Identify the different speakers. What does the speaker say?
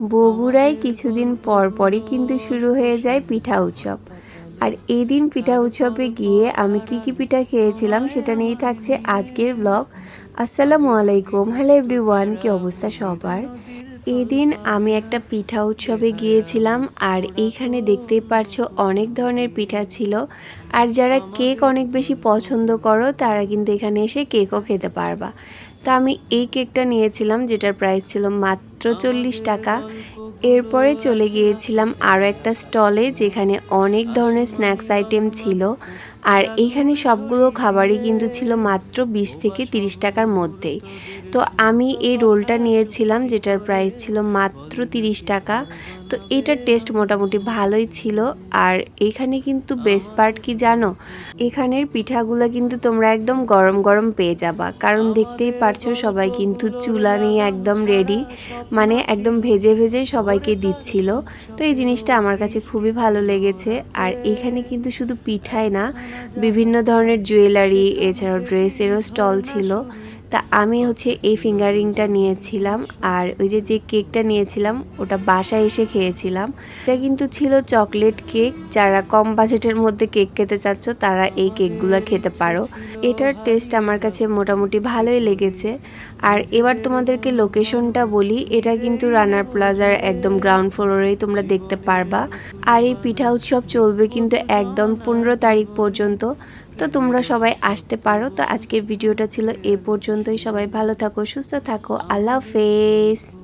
Speaker 1: বগুড়ায় কিছুদিন পর পরই কিন্তু শুরু হয়ে যায় পিঠা উৎসব। আর এই দিন পিঠা উৎসবে গিয়ে আমি কি পিঠা খেয়েছিলাম সেটা নিয়েই থাকছে আজকের ব্লগ। আসসালামু আলাইকুম, হ্যালো এভরিওয়ান, কি অবস্থা সবার? এই দিন আমি একটা পিঠা উৎসবে গিয়েছিলাম আর এইখানে দেখতেই পারছো অনেক ধরনের পিঠা ছিল। আর যারা কেক অনেক বেশি পছন্দ করো তারা কিন্তু এখানে এসে কেকও খেতে পারবা। তো আমি এই কেকটা নিয়েছিলাম যেটার প্রাইস ছিল মাত্র 40 টাকা। এরপরে চলে গিয়েছিলাম আরও একটা স্টলে যেখানে অনেক ধরনের স্ন্যাক্স আইটেম ছিল। আর এইখানে সবগুলো খাবারই কিন্তু ছিল মাত্র 20 থেকে 30 টাকার মধ্যেই। তো আমি এই রোলটা নিয়েছিলাম যেটার প্রাইস ছিল মাত্র 30 টাকা। তো এটার টেস্ট মোটামুটি ভালোই ছিল। আর এখানে কিন্তু বেস্ট পার্ট কি জানো, এখানের পিঠাগুলো কিন্তু তোমরা একদম গরম গরম পেয়ে যাবা, কারণ দেখতেই পারছো সবাই কিন্তু চুলা নিয়ে একদম রেডি, মানে একদম ভেজে ভেজে সবাইকে দিচ্ছিল। তো এই জিনিসটা আমার কাছে খুবই ভালো লেগেছে। আর এখানে কিন্তু শুধু পিঠাই না, বিভিন্ন ধরনের জুয়েলারি এছাড়াও ড্রেসেরও স্টল ছিল। তা আমি এই ফিঙ্গারিংটা নিয়েছিলাম আর ওই যে কেকটা নিয়েছিলাম ওটা বাসায় এসে খেয়েছিলাম। এটা কিন্তু ছিল চকলেট কেক। যারা কম বাজেটের মধ্যে কেক খেতে চাচ্ছ তারা এই কেকগুলো খেতে পারো। এটার টেস্ট আমার কাছে মোটামুটি ভালোই লেগেছে। আর এবার তোমাদেরকে লোকেশনটা বলি, এটা কিন্তু রানার প্লাজার একদম গ্রাউন্ড ফ্লোরেই তোমরা দেখতে পারবা। আর এই পিঠা উৎসব চলবে কিন্তু একদম 15 তারিখ পর্যন্ত। তো তোমরা সবাই আসতে পারো। তো আজকের ভিডিওটা ছিল এ পর্যন্তই। সবাই ভালো থাকো, সুস্থ থাকো, আল্লাহ হাফেজ।